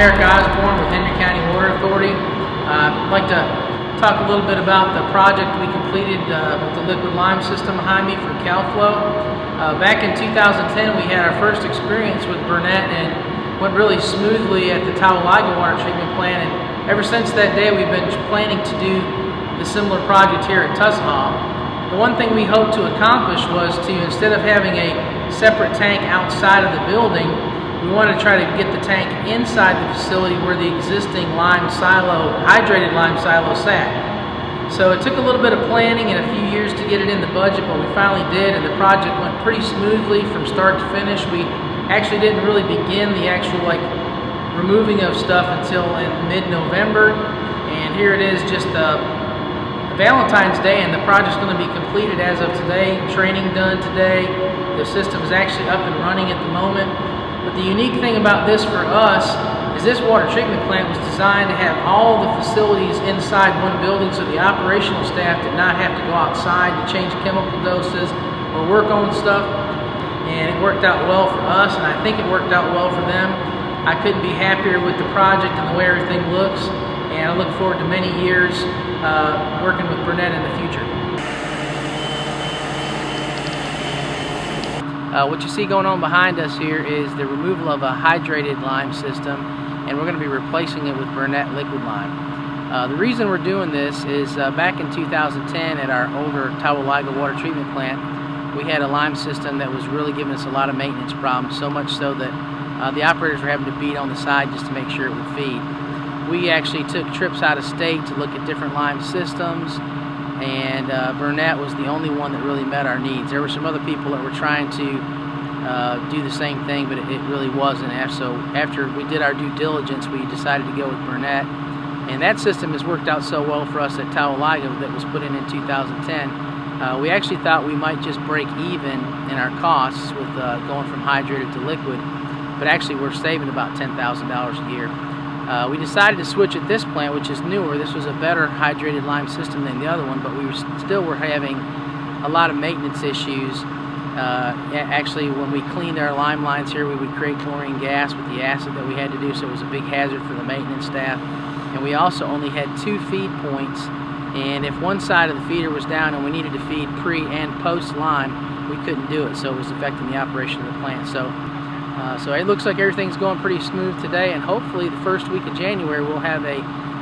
Eric Osborne with Henry County Water Authority. I'd like to talk a little bit about the project we completed with the liquid lime system behind me from FLO. Back in 2010 we had our first experience with Burnett and went really smoothly at the Talladega water treatment plant, and ever since that day we've been planning to do the similar project here at Tucson. The one thing we hoped to accomplish was to, instead of having a separate tank outside of the building, we wanted to try to get the tank inside the facility where the existing lime silo, hydrated lime silo sat. So it took a little bit of planning and a few years to get it in the budget, but we finally did, and the project went pretty smoothly from start to finish. We actually didn't really begin the actual removing of stuff until in mid-November, and here it is just Valentine's Day, and the project's going to be completed as of today. Training done today. The system is actually up and running at the moment. But the unique thing about this for us is this water treatment plant was designed to have all the facilities inside one building, so the operational staff did not have to go outside to change chemical doses or work on stuff. And it worked out well for us, and I think it worked out well for them. I couldn't be happier with the project and the way everything looks, and I look forward to many years working with Burnett in the future. What you see going on behind us here is the removal of a hydrated lime system, and we're going to be replacing it with Burnett liquid lime. The reason we're doing this is back in 2010 at our older Talladega water treatment plant, we had a lime system that was really giving us a lot of maintenance problems, so much so that the operators were having to beat on the side just to make sure it would feed. We actually took trips out of state to look at different lime systems, and Burnett was the only one that really met our needs. There were some other people that were trying to do the same thing, but it really wasn't. So after we did our due diligence, we decided to go with Burnett, and that system has worked out so well for us at Talladega that was put in 2010. We actually thought we might just break even in our costs with going from hydrated to liquid, but actually we're saving about $10,000 a year. We decided to switch at this plant, which is newer. This was a better hydrated lime system than the other one, but we still were having a lot of maintenance issues. Actually, when we cleaned our lime lines here, we would create chlorine gas with the acid that we had to do, so it was a big hazard for the maintenance staff. And we also only had 2 feed points, and if one side of the feeder was down and we needed to feed pre and post lime, we couldn't do it, so it was affecting the operation of the plant. So it looks like everything's going pretty smooth today, and hopefully the first week of January we'll have a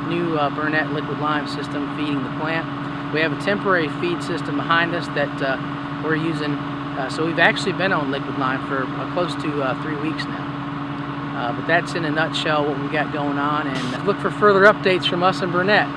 new Burnett liquid lime system feeding the plant. We have a temporary feed system behind us that we're using, so we've actually been on liquid lime for close to 3 weeks now. But that's in a nutshell what we've got going on, and look for further updates from us and Burnett.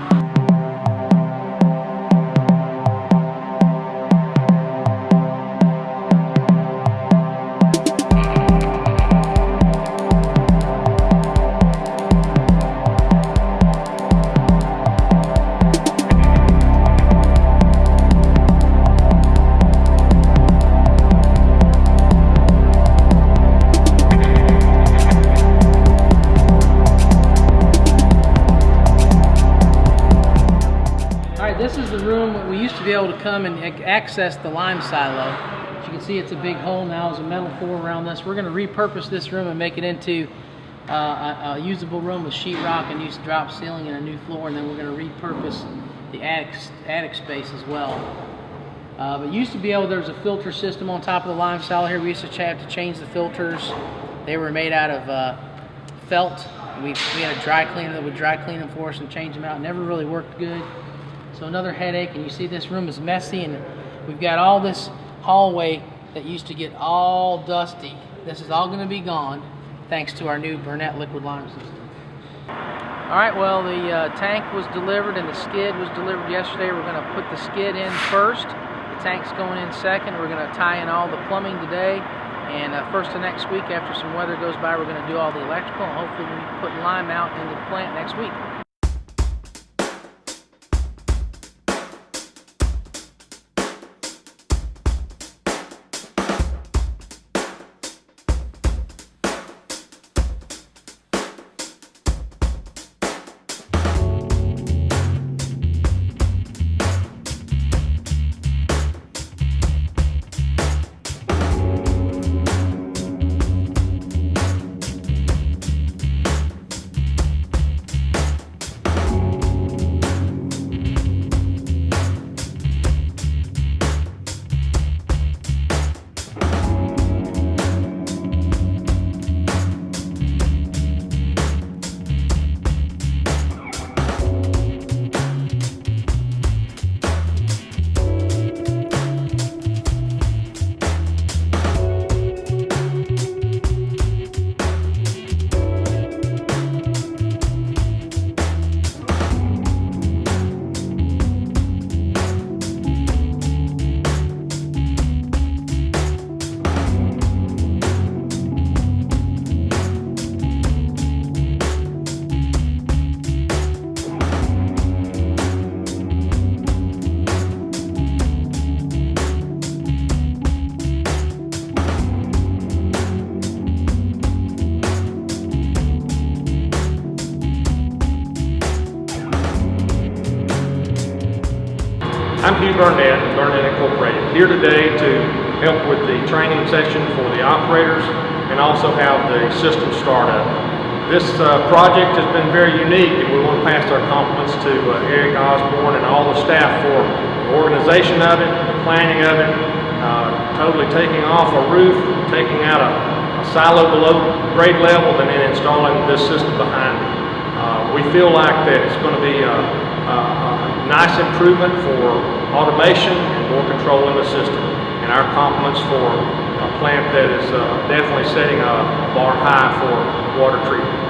This is the room where we used to be able to come and access the lime silo. As you can see, it's a big hole now. There's a metal floor around this. We're going to repurpose this room and make it into a usable room with sheetrock and use drop ceiling and a new floor, and then we're going to repurpose the attic space as well. But used to be able, there was a filter system on top of the lime silo here. We used to have to change the filters. They were made out of felt. We had a dry cleaner that would dry clean them for us and change them out. It never really worked good. So another headache, and you see this room is messy, and we've got all this hallway that used to get all dusty. This is all going to be gone thanks to our new Burnett liquid lime system. Alright, well, the tank was delivered and the skid was delivered yesterday. We're going to put the skid in first. The tank's going in second. We're going to tie in all the plumbing today, and first of next week, after some weather goes by, we're going to do all the electrical, and hopefully we'll be putting lime out into the plant next week. I'm Hugh Burnett, Burnett Incorporated, here today to help with the training session for the operators and also have the system startup. This project has been very unique, and we want to pass our compliments to Eric Osborne and all the staff for the organization of it, the planning of it, totally taking off a roof, taking out a silo below grade level, and then installing this system behind it. We feel like that it's going to be a nice improvement for automation and more control in the system, and our compliments for a plant that is definitely setting a bar high for water treatment.